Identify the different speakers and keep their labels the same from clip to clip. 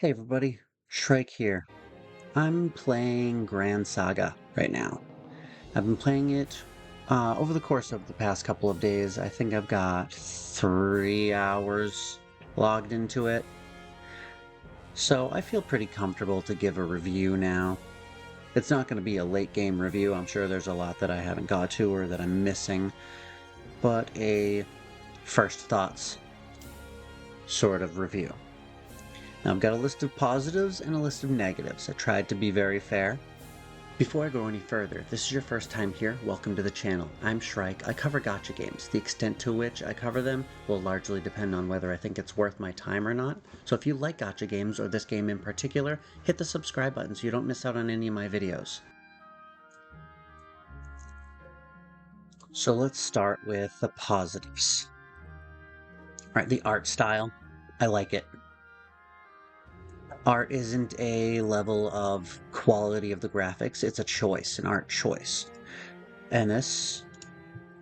Speaker 1: Hey everybody, Shrike here. I'm playing Gran Saga right now. I've been playing it over the course of the past couple of days. I think I've got 3 hours logged into it. So I feel pretty comfortable to give a review now. It's not going to be a late game review. I'm sure there's a lot that I haven't got to or that I'm missing. But a first thoughts sort of review. Now I've got a list of positives and a list of negatives. I tried to be very fair. Before I go any further, if this is your first time here, welcome to the channel. I'm Shrike. I cover gacha games. The extent to which I cover them will largely depend on whether I think it's worth my time or not. So if you like gacha games, or this game in particular, hit the subscribe button so you don't miss out on any of my videos. So let's start with the positives. Alright, the art style. I like it. Art isn't a level of quality of the graphics, it's a choice, an art choice. And this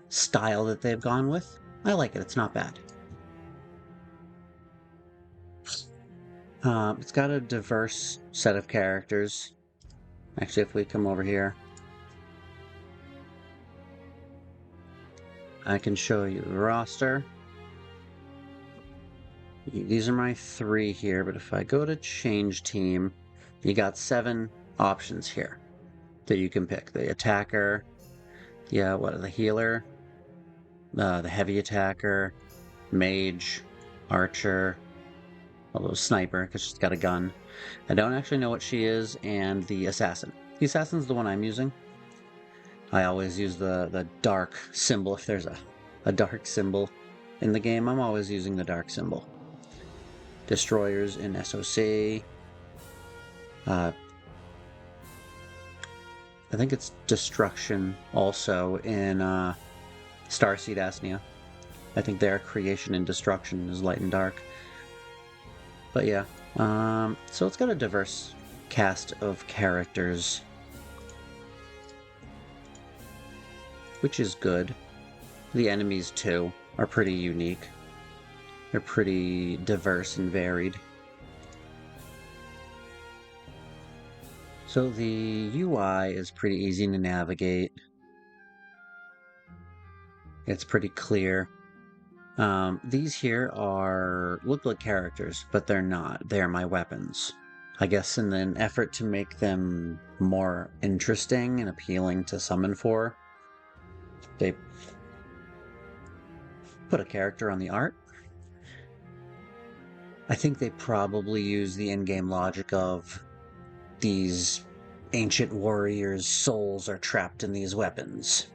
Speaker 1: style that they've gone with, I like it, it's not bad. It's got a diverse set of characters. Actually, if we come over here, I can show you the roster. These are my 3 here, but if I go to change team, you got 7 options here that you can pick. The attacker, the healer, the heavy attacker, mage, archer, although sniper, because she's got a gun. I don't actually know what she is, and the assassin. The assassin's the one I'm using. I always use the dark symbol. If there's a dark symbol in the game, I'm always using the dark symbol. Destroyers in SOC. I think it's destruction also in Starseed Asnia. I think their creation and destruction is light and dark. But yeah, so it's got a diverse cast of characters, which is good. The enemies, too, are pretty unique. They're pretty diverse and varied. So the UI is pretty easy to navigate. It's pretty clear. These here look like characters, but they're not. They're my weapons. I guess in an effort to make them more interesting and appealing to summon for, they put a character on the art. I think they probably use the in-game logic of these ancient warriors' souls are trapped in these weapons.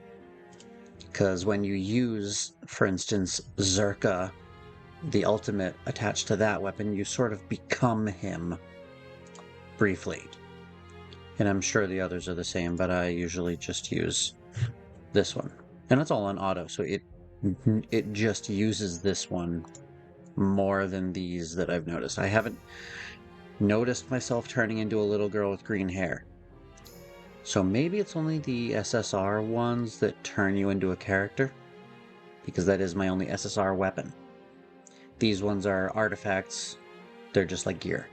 Speaker 1: Because when you use, for instance, Zerka, the ultimate attached to that weapon, you sort of become him briefly. And I'm sure the others are the same, but I usually just use this one. And it's all on auto, so it just uses this one more than these that I've noticed. I haven't noticed myself turning into a little girl with green hair. So maybe it's only the SSR ones that turn you into a character, because that is my only SSR weapon. These ones are artifacts, they're just like gear.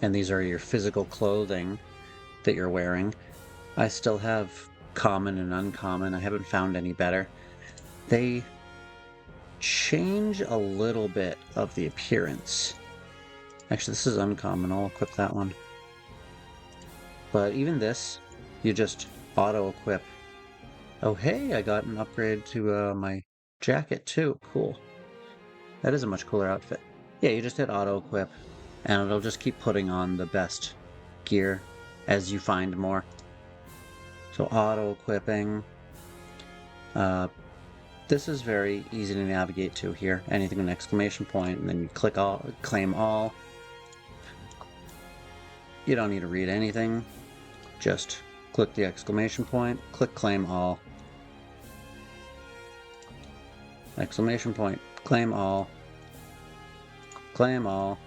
Speaker 1: And these are your physical clothing that you're wearing. I still have common and uncommon, I haven't found any better. They change a little bit of the appearance. Actually, this is uncommon, I'll equip that one. But even this, you just auto-equip. Oh hey, I got an upgrade to my jacket too, cool. That is a much cooler outfit. Yeah, you just hit auto-equip, and it'll just keep putting on the best gear as you find more. So auto-equipping. This is very easy to navigate to here. Anything with an exclamation point, and then you click all, claim all. You don't need to read anything. Just click the exclamation point, click claim all. Exclamation point, claim all. Claim all.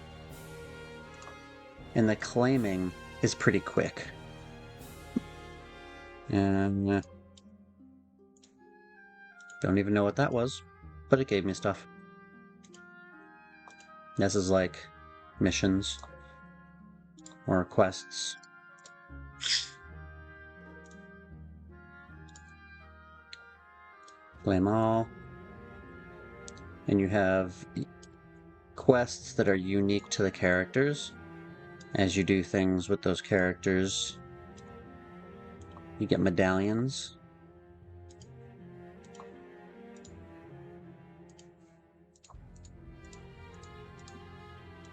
Speaker 1: And the claiming is pretty quick. And don't even know what that was, but it gave me stuff. This is like missions. or quests. Play them all. And you have quests that are unique to the characters. As you do things with those characters, you get medallions.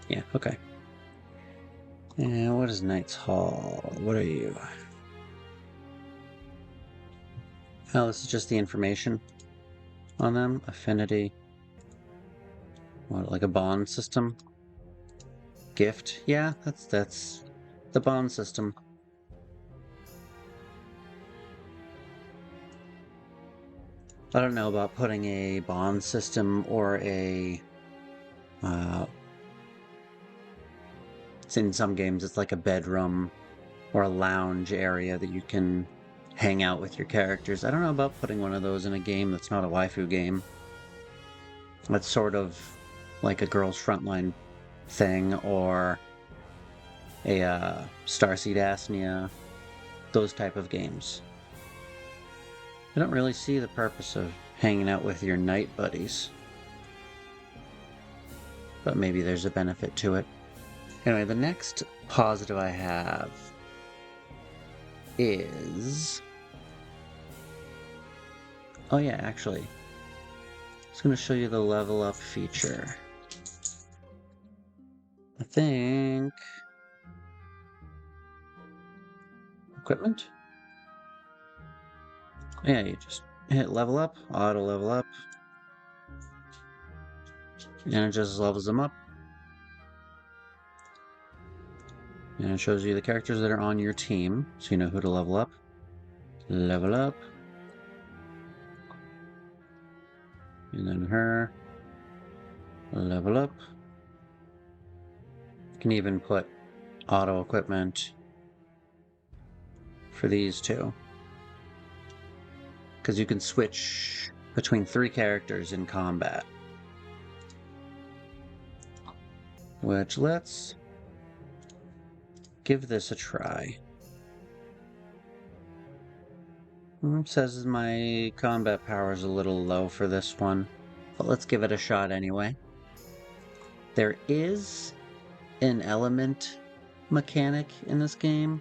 Speaker 1: Yeah, okay. And what is Knight's Hall? What are you? Oh, this is just the information on them. Affinity. What, like a bond system? Gift? Yeah, that's the bond system. I don't know about putting a bond system or a in some games it's like a bedroom or a lounge area that you can hang out with your characters. I don't know about putting one of those in a game that's not a waifu game. That's sort of like a Girls Frontline thing or a Starseed Asnia, those type of games. I don't really see the purpose of hanging out with your knight buddies. But maybe there's a benefit to it. Anyway, the next positive I have is... Oh yeah, actually. It's going to show you the level up feature. I think... Equipment? Yeah, you just hit level up, auto level up. And it just levels them up. And it shows you the characters that are on your team, so you know who to level up. Level up. And then her. Level up. You can even put auto equipment for these two. Because you can switch between 3 characters in combat. Which, let's give this a try. It says my combat power is a little low for this one, but let's give it a shot anyway. There is an element mechanic in this game.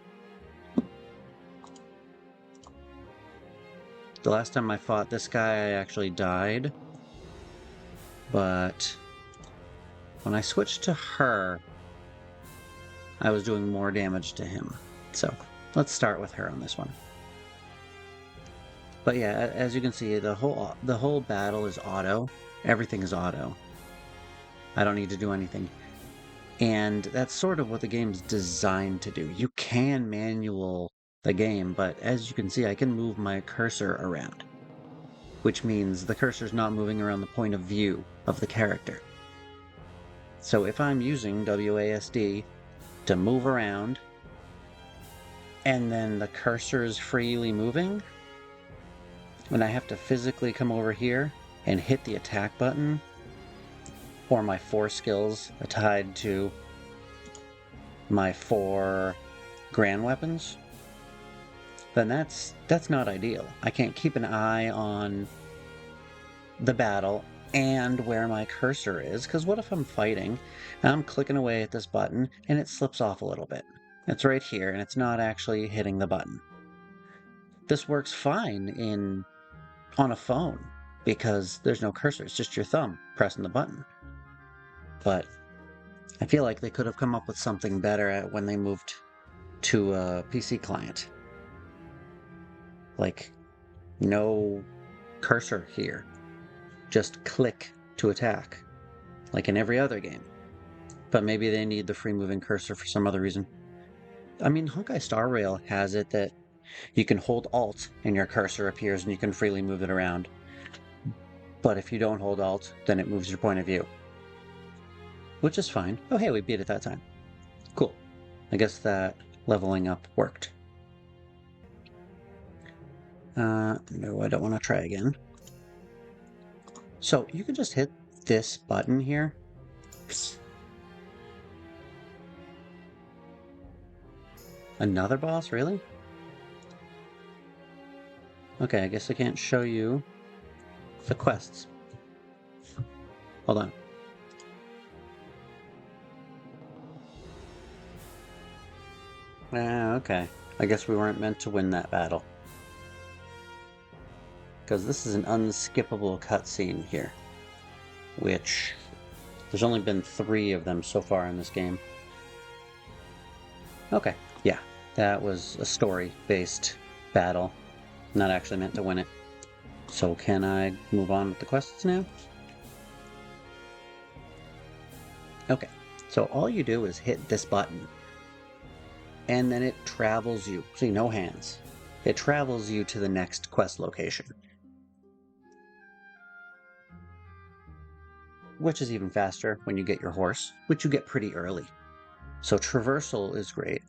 Speaker 1: The last time I fought this guy, I actually died. But when I switched to her, I was doing more damage to him. So let's start with her on this one. But yeah, as you can see, the whole battle is auto. Everything is auto. I don't need to do anything. And that's sort of what the game's designed to do. You can manual the game, but as you can see, I can move my cursor around, which means the cursor's not moving around the point of view of the character. So if I'm using WASD to move around, and then the cursor is freely moving, and I have to physically come over here and hit the attack button, or my 4 skills are tied to my 4 grand weapons, then that's not ideal. I can't keep an eye on the battle and where my cursor is, because what if I'm fighting and I'm clicking away at this button and it slips off a little bit? It's right here and it's not actually hitting the button. This works fine on a phone because there's no cursor, it's just your thumb pressing the button. But I feel like they could have come up with something better when they moved to a PC client. Like, no cursor here. Just click to attack, like in every other game. But maybe they need the free moving cursor for some other reason. I mean, Honkai Star Rail has it that you can hold Alt and your cursor appears and you can freely move it around. But if you don't hold Alt, then it moves your point of view. Which is fine. Oh hey, we beat it that time. Cool. I guess that leveling up worked. No, I don't want to try again. So you can just hit this button here. Another boss, really? Okay, I guess I can't show you the quests. Hold on. Ah, okay. I guess we weren't meant to win that battle. Because this is an unskippable cutscene here. Which, there's only been 3 of them so far in this game. Okay, yeah. That was a story-based battle. Not actually meant to win it. So can I move on with the quests now? Okay, so all you do is hit this button. And then it travels you. See, no hands. It travels you to the next quest location. Which is even faster when you get your horse, which you get pretty early. So traversal is great.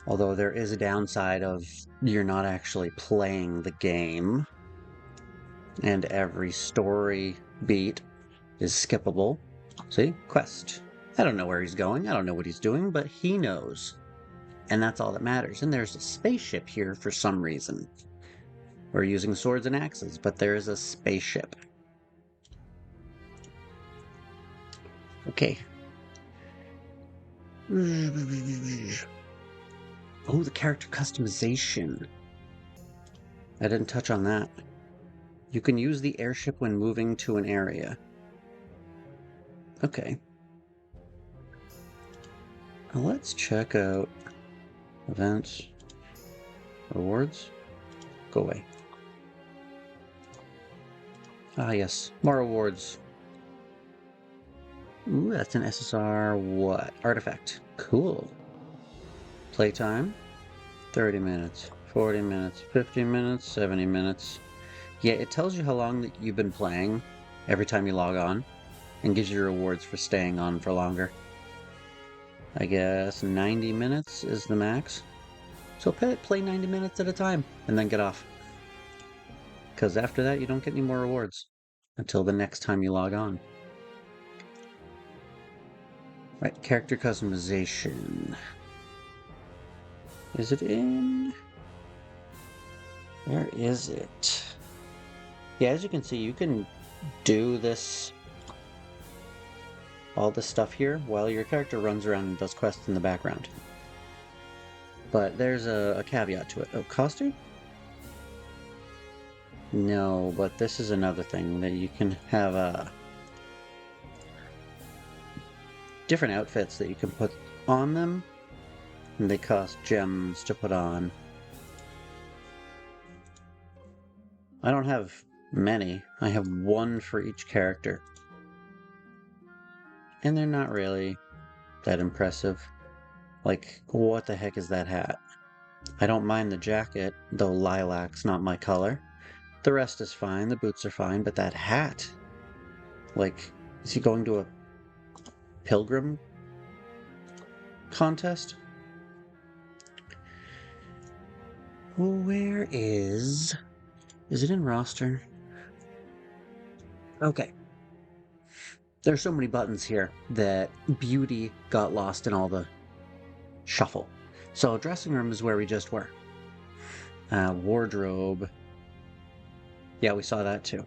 Speaker 1: Although there is a downside of you're not actually playing the game. And every story beat is skippable. See? Quest. I don't know where he's going, I don't know what he's doing, but he knows. And that's all that matters. And there's a spaceship here for some reason. We're using swords and axes, but there is a spaceship. Okay. Oh, the character customization. I didn't touch on that. You can use the airship when moving to an area. Okay. Now let's check out events, rewards. Go away. Ah, yes. More rewards. Ooh, that's an SSR what? Artifact. Cool. Playtime. 30 minutes. 40 minutes. 50 minutes. 70 minutes. Yeah, it tells you how long that you've been playing every time you log on, and gives you rewards for staying on for longer. I guess 90 minutes is the max. So play 90 minutes at a time, and then get off. Because after that, you don't get any more rewards until the next time you log on. Right, character customization. Is it in? Where is it? Yeah, as you can see, you can do this, all this stuff here, while your character runs around and does quests in the background. But there's a caveat to it. Oh, costume? No, but this is another thing that you can have different outfits that you can put on them, and they cost gems to put on. I don't have many. I have 1 for each character. And they're not really that impressive. Like, what the heck is that hat? I don't mind the jacket, though lilac's not my color. The rest is fine, the boots are fine, but that hat... Like, is he going to a pilgrim contest? Where is... Is it in roster? Okay. There's so many buttons here that beauty got lost in all the shuffle. So dressing room is where we just were. Wardrobe. Yeah, we saw that too.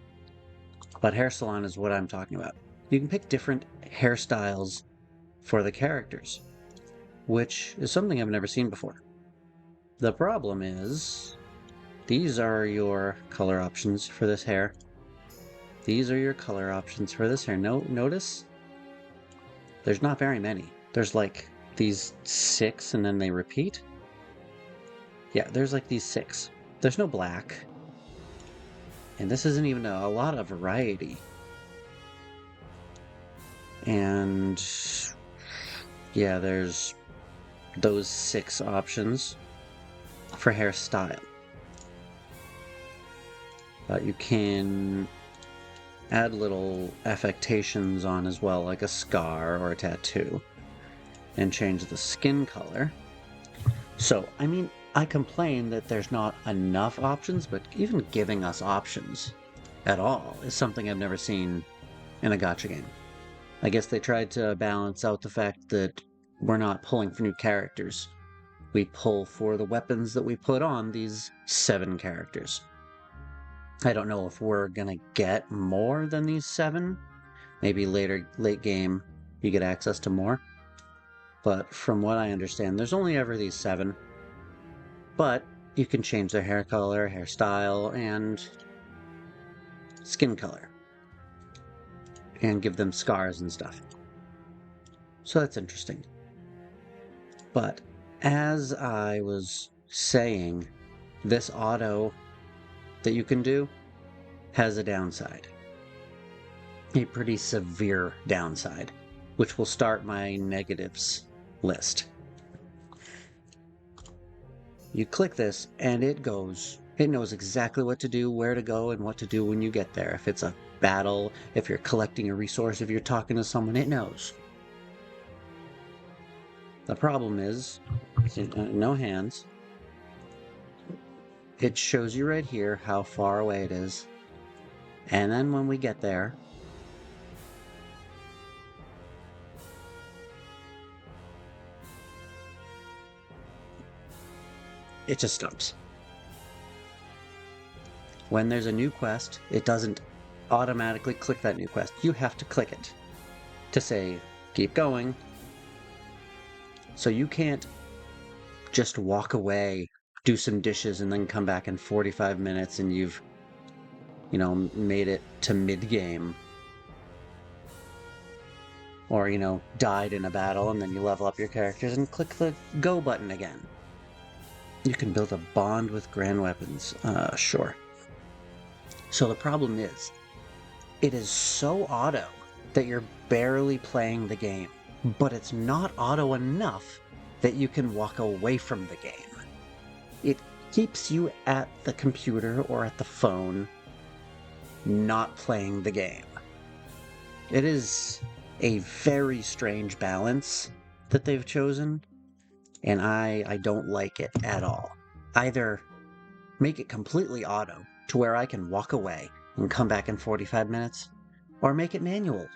Speaker 1: But hair salon is what I'm talking about. You can pick different hairstyles for the characters, which is something I've never seen before. The problem is, these are your color options for this hair. These are your color options for this hair. Notice? There's not very many. There's like these 6 and then they repeat. Yeah, there's like these 6. There's no black. And this isn't even a lot of variety. And yeah, there's those 6 options for hairstyle. But you can add little affectations on as well, like a scar or a tattoo, and change the skin color. So, I mean, I complain that there's not enough options, but even giving us options at all is something I've never seen in a gacha game. I guess they tried to balance out the fact that we're not pulling for new characters. We pull for the weapons that we put on these 7 characters. I don't know if we're gonna get more than these 7. Maybe late game, you get access to more. But from what I understand, there's only ever these 7. But you can change their hair color, hairstyle, and skin color. And give them scars and stuff. So that's interesting. But as I was saying, this auto that you can do has a downside. A pretty severe downside, which will start my negatives list. You click this and it knows exactly what to do, where to go, and what to do when you get there. If it's a battle, if you're collecting a resource, if you're talking to someone, it knows. The problem is, no hands. It shows you right here how far away it is. And then when we get there, it just stops. When there's a new quest, it doesn't automatically click that new quest. You have to click it to say, keep going. So you can't just walk away, do some dishes, and then come back in 45 minutes and you've, made it to mid-game. Or, died in a battle and then you level up your characters and click the go button again. You can build a bond with grand weapons. Sure. So the problem is, it is so auto that you're barely playing the game, but it's not auto enough that you can walk away from the game. It keeps you at the computer or at the phone, not playing the game. It is a very strange balance that they've chosen, and I don't like it at all. Either make it completely auto to where I can walk away and come back in 45 minutes, or make it manual.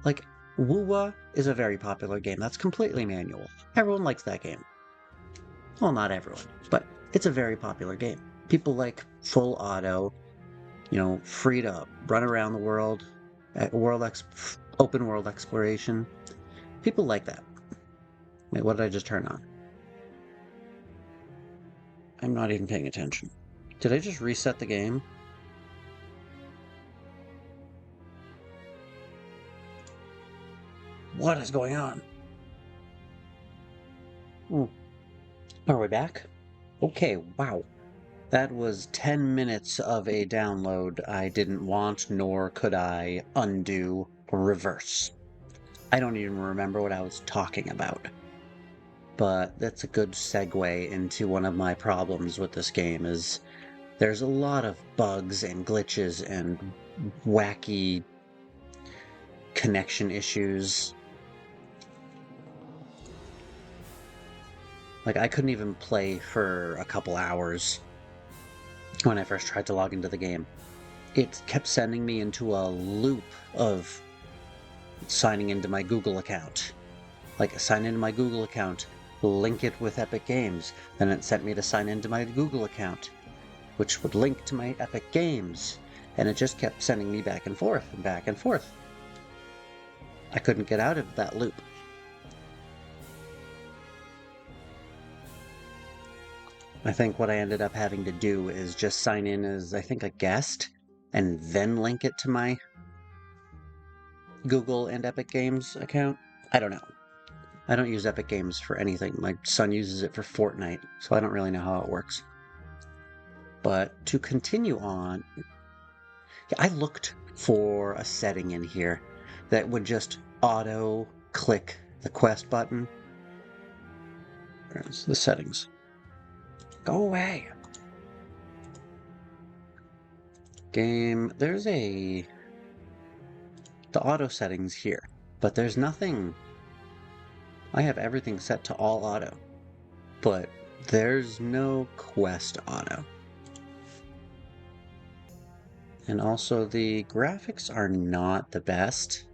Speaker 1: Like, Wuwa is a very popular game that's completely manual. Everyone likes that game. Well, not everyone, but it's a very popular game. People like full auto, free to run around the world, open world exploration. People like that. Wait, what did I just turn on? I'm not even paying attention. Did I just reset the game? What is going on? Are we back? Okay, wow. That was 10 minutes of a download I didn't want, nor could I undo or reverse. I don't even remember what I was talking about. But that's a good segue into one of my problems with this game is there's a lot of bugs and glitches and wacky connection issues. Like, I couldn't even play for a couple hours when I first tried to log into the game. It kept sending me into a loop of signing into my Google account. Like, sign into my Google account, link it with Epic Games. Then it sent me to sign into my Google account, which would link to my Epic Games. And it just kept sending me back and forth and back and forth. I couldn't get out of that loop. I think what I ended up having to do is just sign in as, I think, a guest, and then link it to my Google and Epic Games account. I don't know. I don't use Epic Games for anything. My son uses it for Fortnite, so I don't really know how it works. But to continue on, I looked for a setting in here that would just auto-click the quest button. Where's the settings? Go away! Game, there's the auto settings here, but there's nothing. I have everything set to all auto, but there's no quest auto. And also the graphics are not the best.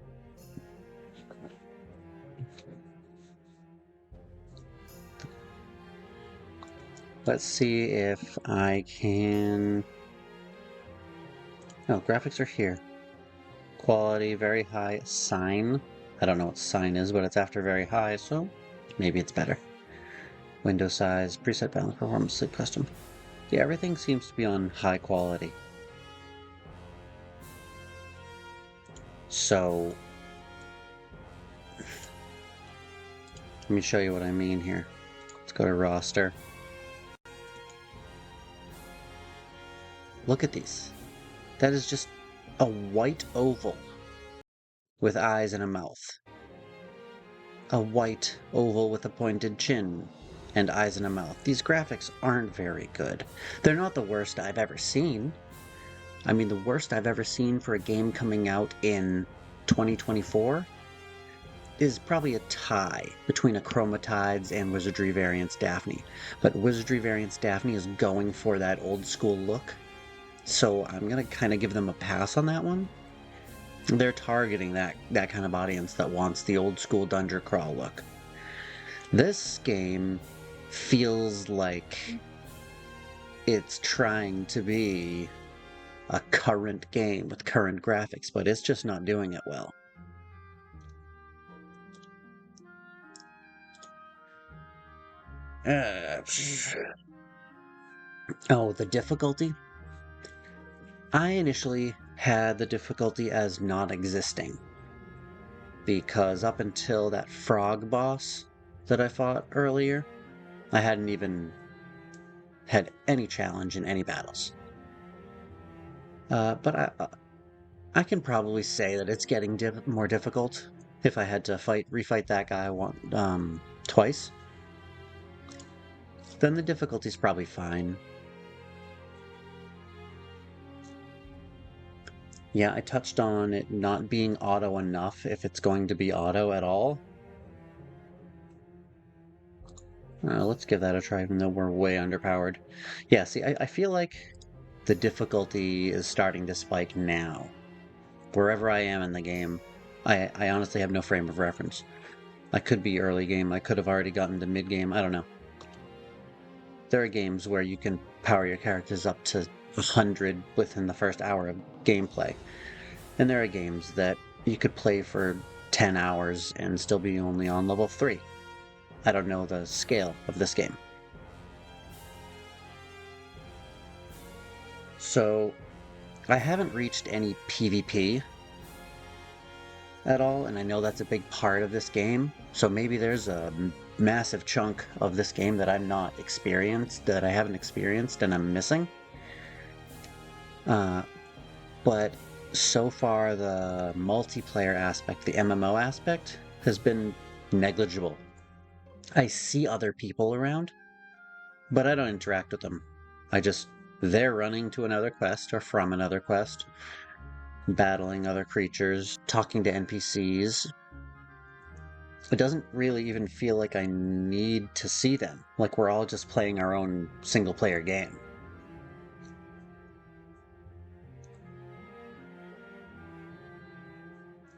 Speaker 1: Let's see if I can... Oh, graphics are here. Quality, very high. Sign. I don't know what sign is, but it's after very high, so maybe it's better. Window size, preset balance, performance, sleep custom. Yeah, everything seems to be on high quality. So, let me show you what I mean here. Let's go to roster. Look at these. That is just a white oval with eyes and a mouth. A white oval with a pointed chin and eyes and a mouth. These graphics aren't very good. They're not the worst I've ever seen. I mean, the worst I've ever seen for a game coming out in 2024 is probably a tie between Achromatides and Wizardry Variants Daphne. But Wizardry Variants Daphne is going for that old school look, so I'm gonna kind of give them a pass on that one. They're targeting that kind of audience that wants the old school dungeon crawl look. This game feels like it's trying to be a current game with current graphics, but it's just not doing it well. Oh, the difficulty? I initially had the difficulty as not existing, because up until that frog boss that I fought earlier, I hadn't even had any challenge in any battles. But I can probably say that it's getting more difficult if I had to refight that guy twice. Then the difficulty's probably fine. Yeah, I touched on it not being auto enough if it's going to be auto at all. Let's give that a try, even though we're way underpowered. Yeah, see, I feel like the difficulty is starting to spike now. Wherever I am in the game, I honestly have no frame of reference. I could be early game, I could have already gotten to mid game, I don't know. There are games where you can power your characters up to 100 within the first hour of gameplay. And there are games that you could play for 10 hours and still be only on level 3. I don't know the scale of this game. So, I haven't reached any PvP at all, and I know that's a big part of this game. So maybe there's a massive chunk of this game that I'm not experienced, that I haven't experienced, and I'm missing. But so far, the multiplayer aspect, the MMO aspect, has been negligible. I see other people around, but I don't interact with them. They're running to another quest or from another quest, battling other creatures, talking to NPCs. It doesn't really even feel like I need to see them. Like we're all just playing our own single-player game.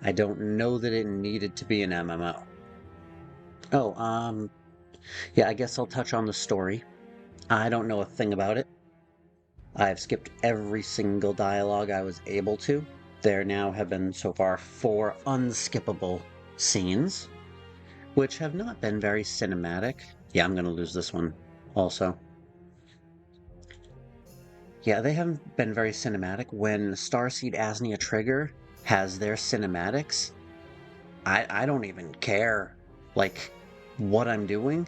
Speaker 1: I don't know that it needed to be an MMO. Oh, yeah, I guess I'll touch on the story. I don't know a thing about it. I've skipped every single dialogue I was able to. There now have been so far 4 unskippable scenes, which have not been very cinematic. Yeah, I'm gonna lose this one also. Yeah, they haven't been very cinematic. When Starseed Asnia Trigger has their cinematics, I don't even care, like, what I'm doing.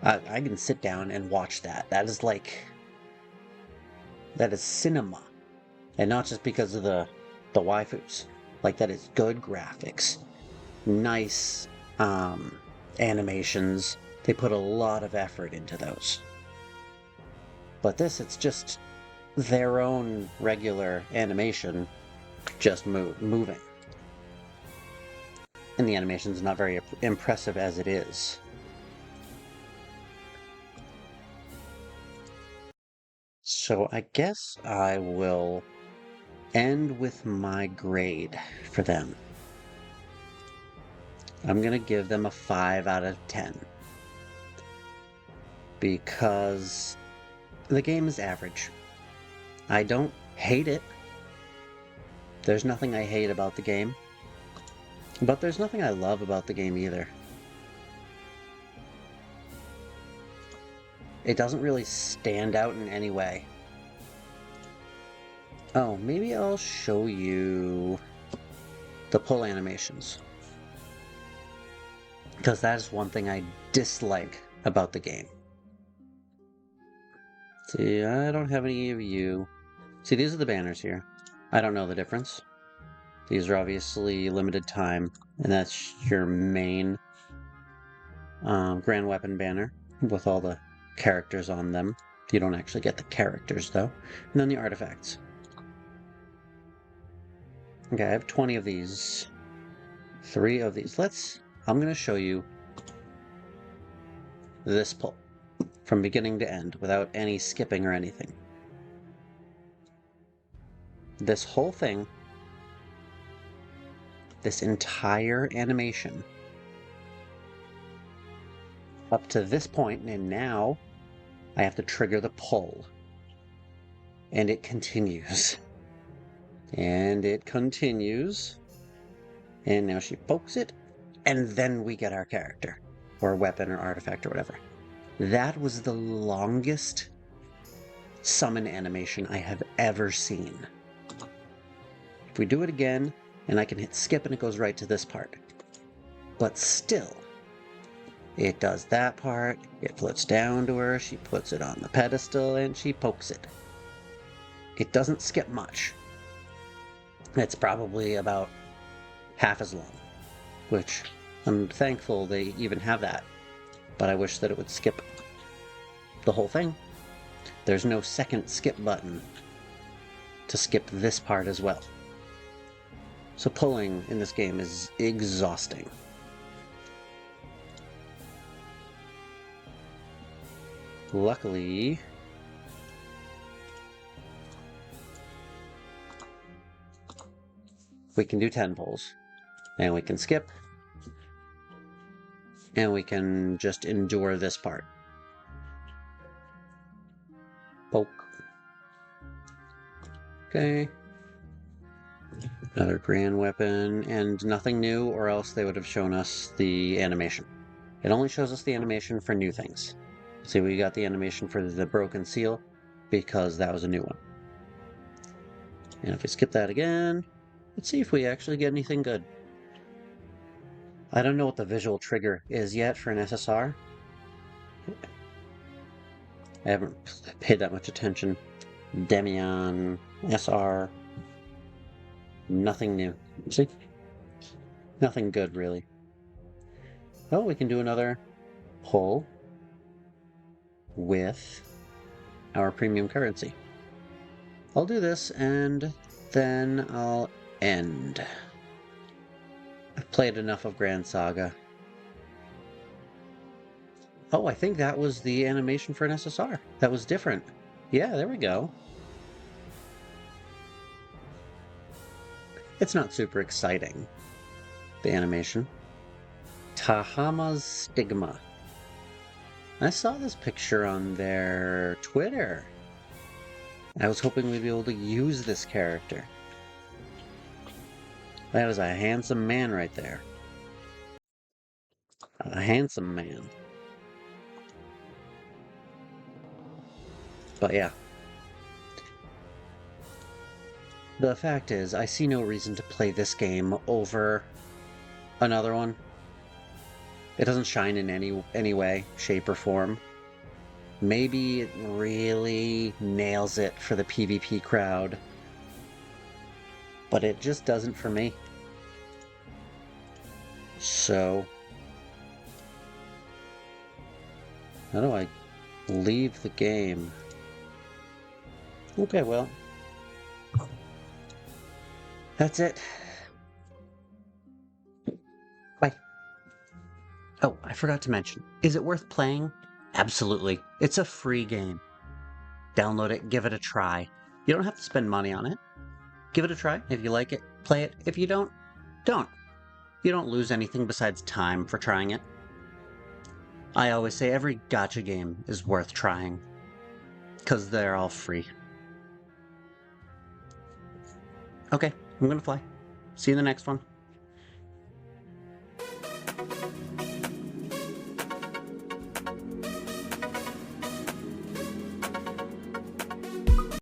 Speaker 1: I can sit down and watch that. That is cinema. And not just because of the waifus. Like, that is good graphics. Nice animations. They put a lot of effort into those. But this, it's just their own regular animation just moving. And the animation's not very impressive as it is. So I guess I will end with my grade for them. I'm gonna give them a 5 out of 10. because the game is average. I don't hate it. There's nothing I hate about the game. But there's nothing I love about the game either. It doesn't really stand out in any way. Oh, maybe I'll show you the pull animations. Because that is one thing I dislike about the game. See, I don't have any of you. See, these are the banners here. I don't know the difference. These are obviously limited time, and that's your main Grand Weapon banner with all the characters on them. You don't actually get the characters, though. And then the artifacts. Okay, I have 20 of these. 3 of these. I'm going to show you this pull from beginning to end without any skipping or anything. This whole thing, this entire animation, up to this point, and now I have to trigger the pull. And it continues. And it continues. And now she pokes it, and then we get our character, or weapon, or artifact, or whatever. That was the longest summon animation I have ever seen. If we do it again, and I can hit skip and it goes right to this part. But still, it does that part, it floats down to her, she puts it on the pedestal, and she pokes it. It doesn't skip much. It's probably about half as long, which I'm thankful they even have that, but I wish that it would skip the whole thing. There's no second skip button to skip this part as well. So pulling in this game is exhausting. Luckily, we can do 10 pulls, and we can skip, and we can just endure this part. Poke. Okay. Another grand weapon, and nothing new, or else they would have shown us the animation. It only shows us the animation for new things. See, we got the animation for the broken seal, because that was a new one. And if we skip that again, let's see if we actually get anything good. I don't know what the visual trigger is yet for an SSR. I haven't paid that much attention. Demion, SR, nothing new. See? Nothing good, really. Oh, we can do another pull with our premium currency. I'll do this, and then I'll end. I've played enough of Gran Saga. Oh, I think that was the animation for an SSR. That was different. Yeah, there we go. It's not super exciting, the animation. Tahama's Stigma. I saw this picture on their Twitter. I was hoping we'd be able to use this character. That is a handsome man right there. A handsome man. But yeah. The fact is, I see no reason to play this game over another one. It doesn't shine in any way, shape, or form. Maybe it really nails it for the PvP crowd, but it just doesn't for me. So, how do I leave the game? Okay, well, that's it. Bye. Oh, I forgot to mention. Is it worth playing? Absolutely. It's a free game. Download it, give it a try. You don't have to spend money on it. Give it a try. If you like it, play it. If you don't, don't. You don't lose anything besides time for trying it. I always say every gacha game is worth trying, because they're all free. Okay, I'm gonna fly. See you in the next one.